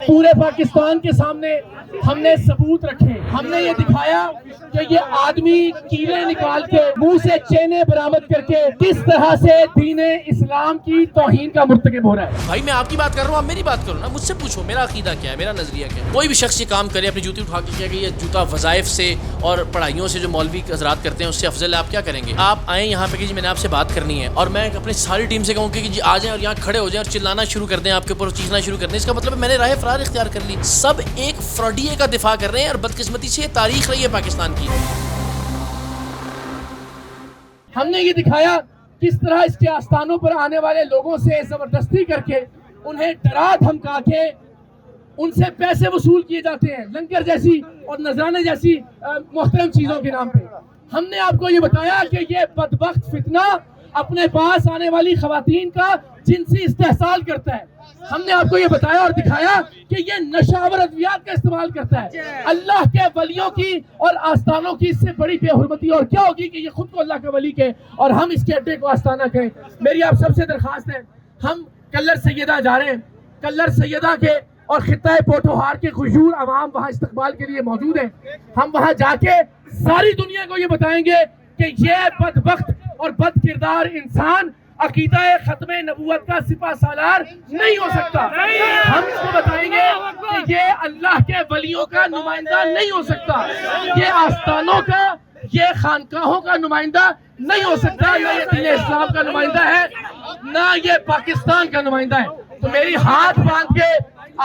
پورے پاکستان کے سامنے ہم نے ثبوت رکھے. ہم نے یہ دکھایا کہ یہ آدمی کیلیں نکال کے منہ سے چینیں برآمد کر کے کس طرح سے دین اسلام کی توہین کا مرتکب ہو رہا ہے. بھائی میں آپ کی بات کر رہا ہوں، آپ میری بات کرو نا، مجھ سے پوچھو میرا عقیدہ کیا ہے، میرا نظریہ کیا ہے. کوئی بھی شخص یہ کام کرے اپنی جوتی اٹھا کے کیا کہ یہ جوتا وظائف سے اور پڑھائیوں سے جو مولوی حضرات کرتے ہیں اس سے افضل ہے، آپ کیا کریں گے؟ آپ آئیں یہاں پہ کہ جی میں نے آپ سے بات کرنی ہے اور میں اپنی ساری ٹیم سے کہوں کہ جی آ جائیں اور یہاں کھڑے ہو جائیں اور چلانا شروع کر دیں، آپ کے اوپر چیخنا شروع کر دیں، اس کا مطلب ہے میں نے راہ فرار اختیار کر لی. سب ایک فراڈیے کا دفاع کر رہے ہیں اور بدقسمتی سے یہ تاریخ رہی ہے پاکستان کی. ہم نے یہ دکھایا کس طرح اس کے آستانوں پر آنے والے لوگوں سے زبردستی کر کے انہیں ڈرا دھمکا کے ان سے پیسے وصول کیے جاتے ہیں لنگر جیسی اور نذرانے جیسی محترم چیزوں کے نام پہ. ہم نے آپ کو یہ بتایا کہ یہ بدبخت فتنہ اپنے پاس آنے والی خواتین کا جنسی استحصال کرتا ہے. ہم نے آپ کو یہ بتایا اور دکھایا کہ یہ نشہ آور ادویات کا استعمال کرتا ہے. اللہ کے ولیوں کی اور آستانوں کی اس سے بڑی بے حرمتی اور کیا ہوگی کہ یہ خود کو اللہ کا ولی کہے اور ہم اس کے اڈے کو آستانہ کہیں. میری آپ سب سے درخواست ہے، ہم کلر سیدہ جا رہے ہیں، کلر سیدہ کے اور خطہ پوٹوہار کے خشوع عوام وہاں استقبال کے لیے موجود ہیں. ہم وہاں جا کے ساری دنیا کو یہ بتائیں گے کہ یہ بدبخت اور بد کردار انسان عقیدہ ختم نبوت کا سپہ سالار نہیں ہو سکتا. ہم اس کو بتائیں گے کہ یہ اللہ کے ولیوں کا نمائندہ نہیں ہو سکتا، یہ آستانوں کا، یہ خانقاہوں کا نمائندہ نہیں ہو سکتا، نہ یہ دین اسلام کا نمائندہ ہے، نہ یہ پاکستان کا نمائندہ ہے. تو میری ہاتھ باندھ کے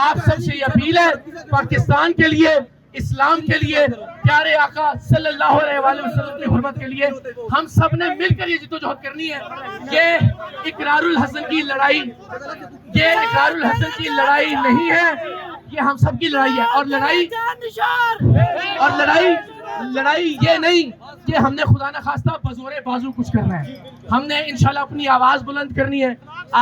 آپ سب سے یہ اپیل ہے، پاکستان کے لیے، اسلام کے لیے، پیارے آقا صلی اللہ علیہ وآلہ وسلم کی حرمت کے لیے ہم سب نے مل کر یہ جدوجہد کرنی ہے. یہ اقرار الحسن کی لڑائی، یہ اقرار الحسن کی لڑائی نہیں ہے، یہ ہم سب کی لڑائی ہے. اور لڑائی یہ نہیں کہ ہم نے خدا نہ خواستہ بزور بازو کچھ کرنا ہے. ہم نے انشاءاللہ اپنی آواز بلند کرنی ہے.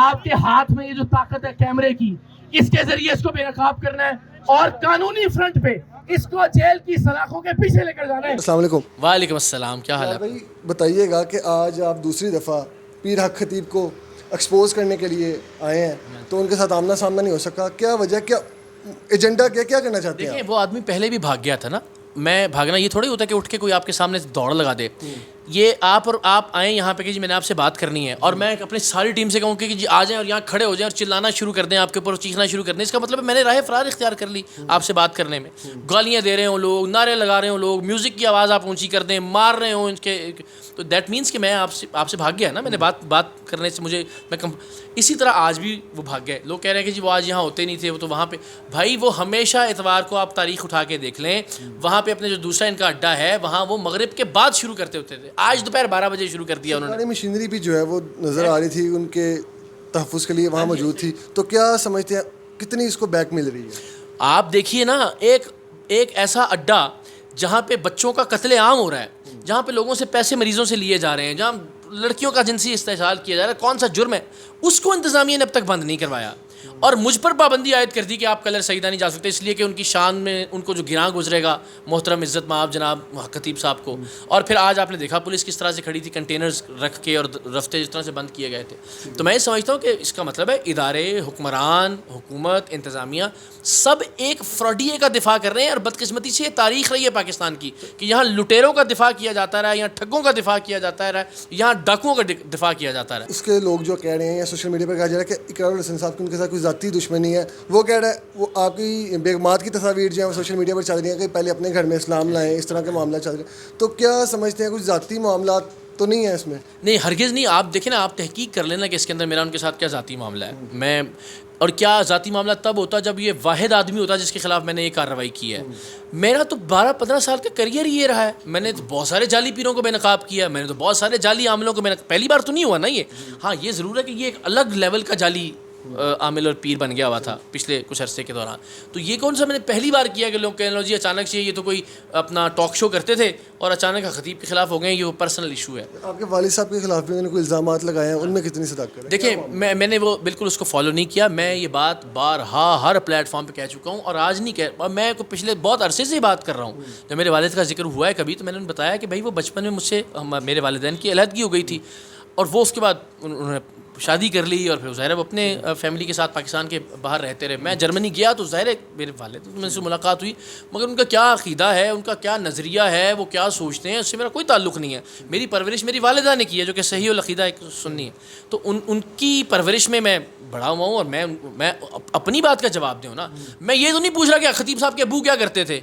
آپ کے ہاتھ میں یہ جو طاقت ہے کیمرے کی، اس کے ذریعے اس کو بے نقاب کرنا ہے اور قانونی فرنٹ پہ اس کو جیل کی سلاخوں کے پیچھے لے کر جانا ہے. السلام علیکم. وعلیکم السلام، کیا حال ہے بھائی بتائیے گا کہ آج آپ دوسری دفعہ پیر حق خطیب کو ایکسپوز کرنے کے لیے آئے ہیں تو ان کے ساتھ آمنا سامنا نہیں ہو سکا، کیا وجہ، کیا ایجنڈا، کیا کرنا چاہتے ہیں؟ دیکھیں وہ آدمی پہلے بھی بھاگ گیا تھا نا. میں بھاگنا یہ تھوڑی ہوتا ہے کہ اٹھ کے کوئی آپ کے سامنے دوڑ لگا دے. یہ آپ آئیں یہاں پہ کہ جی میں نے آپ سے بات کرنی ہے اور میں اپنی ساری ٹیم سے کہوں کہ جی آ جائیں اور یہاں کھڑے ہو جائیں اور چلانا شروع کر دیں، آپ کے اوپر چیخنا شروع کر دیں، اس کا مطلب ہے میں نے راہ فرار اختیار کر لی آپ سے بات کرنے میں. گالیاں دے رہے ہوں لوگ، نعرے لگا رہے ہوں لوگ، میوزک کی آواز آپ اونچی کر دیں، مار رہے ہوں ان کے، تو دیٹ مینس کہ میں آپ سے بھاگ گیا نا. میں نے بات کرنے سے مجھے اسی طرح آج بھی وہ بھاگ گئے. لوگ کہہ رہے ہیں کہ جی وہ آج یہاں ہوتے نہیں تھے، وہ تو وہاں پہ. بھائی وہ ہمیشہ اتوار کو آپ تاریخ اٹھا کے دیکھ لیں، وہاں پہ اپنے جو دوسرا ان کا اڈا ہے وہاں وہ مغرب کے بعد شروع کرتے ہوتے تھے. آج دوپہر 12 بجے شروع کر دیا انہوں نے. مشینری بھی جو ہے وہ نظر آ رہی تھی، ان کے تحفظ کے لیے وہاں موجود تھی، تو کیا سمجھتے ہیں کتنی اس کو بیک مل رہی ہے؟ آپ دیکھیے نا، ایک ایسا اڈا جہاں پہ بچوں کا قتل عام ہو رہا ہے، جہاں پہ لوگوں سے پیسے مریضوں سے لیے جا رہے ہیں، جہاں لڑکیوں کا جنسی استحصال کیا جا رہا ہے، کون سا جرم ہے اس کو انتظامیہ نے اب تک بند نہیں کروایا. اور مجھ پر پابندی عائد کر دی کہ آپ کلر سیدہ نہیں جا سکتے، اس لیے کہ ان کی شان میں ان کو جو گراں گزرے گا محترم عزت مآب جناب خطیب صاحب کو. اور پھر آج آپ نے دیکھا پولیس کس طرح سے کھڑی تھی، کنٹینرز رکھ کے اور رفتے جس طرح سے بند کیے گئے تھے. تو میں یہ سمجھتا ہوں کہ اس کا مطلب ہے ادارے، حکمران، حکومت، انتظامیہ سب ایک فراڈیے کا دفاع کر رہے ہیں. اور بدقسمتی سے یہ تاریخ رہی ہے پاکستان کی کہ یہاں لٹیروں کا دفاع کیا جاتا رہا ہے، یہاں ٹھگوں کا دفاع کیا جاتا رہا ہے، یہاں ڈاکوؤں کا دفاع کیا جاتا رہا ہے. اس کے لوگ جو کہہ رہے ہیں یا سوشل میڈیا پر کہا جا رہا ہے کہ اقرار الحسن صاحب کی ان کے ساتھ کوئی ذاتی دشمنی ہے، وہ کہہ رہا ہے وہ آپ کی بیگمات کی تصاویر جو ہیں سوشل میڈیا پر چل رہی ہیں کہ پہلے اپنے گھر میں اسلام لائیں، اس طرح کے معاملات چل رہے ہیں، تو کیا سمجھتے ہیں کچھ ذاتی معاملات تو نہیں ہے اس میں؟ نہیں ہرگز نہیں. آپ دیکھیں نا، آپ تحقیق کر لینا کہ اس کے اندر میرا ان کے ساتھ کیا ذاتی معاملہ ہے. میں اور کیا ذاتی معاملہ تب ہوتا جب یہ واحد آدمی ہوتا جس کے خلاف میں نے یہ کارروائی کی ہے. میرا تو 12-15 سال کا کریئر یہ رہا ہے. میں نے تو بہت سارے جعلی پیروں کو بے نقاب کیا، میں نے تو بہت سارے جعلی عاملوں کو پہلی بار تو نہیں ہوا نا یہ. ہاں یہ ضرور ہے کہ یہ ایک الگ لیول کا جعلی عامل اور پیر بن گیا ہوا تھا پچھلے کچھ عرصے کے دوران. تو یہ کون سا میں نے پہلی بار کیا کہ لوگ کہنے لو جی اچانک سے یہ تو کوئی اپنا ٹاک شو کرتے تھے اور اچانک خطیب کے خلاف ہو گئے، یہ وہ پرسنل ایشو ہے. آپ کے والد صاحب کے خلاف بھی انہوں نے کوئی الزامات لگائے ہیں، ان میں کتنی صداقت ہے؟ دیکھیں میں نے وہ بالکل اس کو فالو نہیں کیا. میں یہ بات بارہا ہر پلیٹ فارم پہ کہہ چکا ہوں اور آج نہیں کہہ، میں پچھلے بہت عرصے سے یہ بات کر رہا ہوں. جب میرے والد کا ذکر ہوا ہے کبھی تو میں نے بتایا کہ بھائی وہ بچپن میں مجھ سے میرے والدین کی علیحدگی ہو گئی تھی اور وہ اس کے بعد انہوں نے شادی کر لی اور پھر ظاہر ہے وہ اپنے فیملی کے ساتھ پاکستان کے باہر رہتے رہے. میں جرمنی گیا تو ظاہر ہے میرے والد میں سے ملاقات ہوئی, مگر ان کا کیا عقیدہ ہے, ان کا کیا نظریہ ہے, وہ کیا سوچتے ہیں, اس سے میرا کوئی تعلق نہیں ہے. میری پرورش میری والدہ نے کی ہے جو کہ صحیح العقیدہ ایک سنی ہے. تو ان کی پرورش میں بڑا ہوا ہوں, اور میں اپنی بات کا جواب دوں نا. میں یہ تو نہیں پوچھ رہا کہ خطیب صاحب کے ابو کیا کرتے تھے,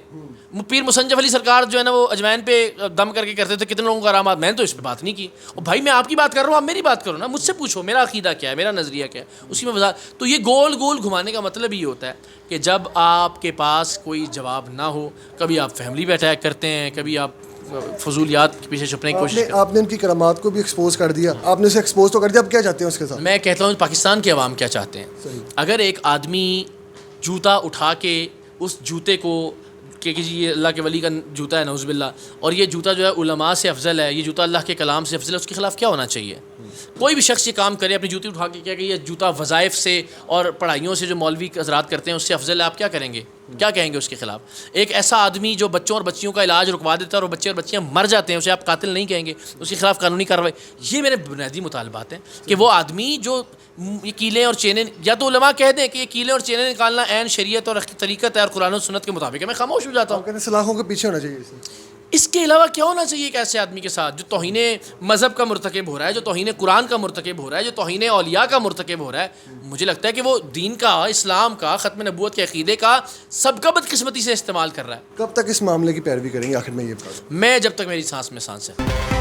پیر مسنجف علی سرکار جو ہے نا وہ اجوین پہ دم کر کے کرتے تھے, کتنے لوگوں کا آرامات. میں نے تو اس پہ بات نہیں کی. اور بھائی میں آپ کی بات کر رہا ہوں, آپ میری بات کرو نا, مجھ سے پوچھو میرا عقیدہ کیا ہے, میرا نظریہ کیا ہے, اسی میں وضاحت. تو یہ گول گول گھمانے کا مطلب یہ ہوتا ہے کہ جب آپ کے پاس کوئی جواب نہ ہو, کبھی آپ فیملی پہ اٹیک کرتے ہیں, کبھی آپ فضولیات کے پیچھے چھپنے کی کوشش کرتے ہیں. آپ نے ان کی کرامات کو بھی ایکسپوز کر دیا, آپ نے اسے ایکسپوز تو کر دیا, اب کیا چاہتے ہیں اس کے ساتھ؟ میں کہتا ہوں پاکستان کے عوام کیا چاہتے ہیں. اگر ایک آدمی جوتا اٹھا کے اس جوتے کو کہ جی یہ اللہ کے ولی کا جوتا ہے نعوذ باللہ, اور یہ جوتا جو ہے علماء سے افضل ہے, یہ جوتا اللہ کے کلام سے افضل ہے, اس کے خلاف کیا ہونا چاہیے؟ کوئی بھی شخص یہ کام کرے اپنی جوتی اٹھا کے کیا کہ یہ جوتا وظائف سے اور پڑھائیوں سے جو مولوی حضرات کرتے ہیں اس سے افضل ہے, آپ کیا کریں گے, کیا کہیں گے اس کے خلاف؟ ایک ایسا آدمی جو بچوں اور بچیوں کا علاج رکوا دیتا ہے اور بچے اور بچیاں مر جاتے ہیں, اسے آپ قاتل نہیں کہیں گے, اس کے خلاف قانونی کارروائی. یہ میرے بنیادی مطالبات ہیں کہ وہ آدمی جو یہ کیلیں اور چینیں, یا تو علماء کہہ دیں کہ یہ کیلیں اور چینیں نکالنا عین شریعت اور طریقت ہے اور قرآن و سنت کے مطابق ہے, میں خاموش ہو جاتا ہوں. کہتے ہیں سلاخوں کے پیچھے ہونا چاہیے اسے. اس کے علاوہ کیا ہونا چاہیے ایک ایسے آدمی کے ساتھ جو توہین مذہب کا مرتکب ہو رہا ہے, جو توہین قرآن کا مرتکب ہو رہا ہے, جو توہین اولیاء کا مرتکب ہو رہا ہے. مجھے لگتا ہے کہ وہ دین کا, اسلام کا, ختم نبوت کے عقیدے کا سب کا بدقسمتی سے استعمال کر رہا ہے. کب تک اس معاملے کی پیروی کریں گے آخر میں یہ بات؟ میں جب تک میری سانس میں سانس ہے.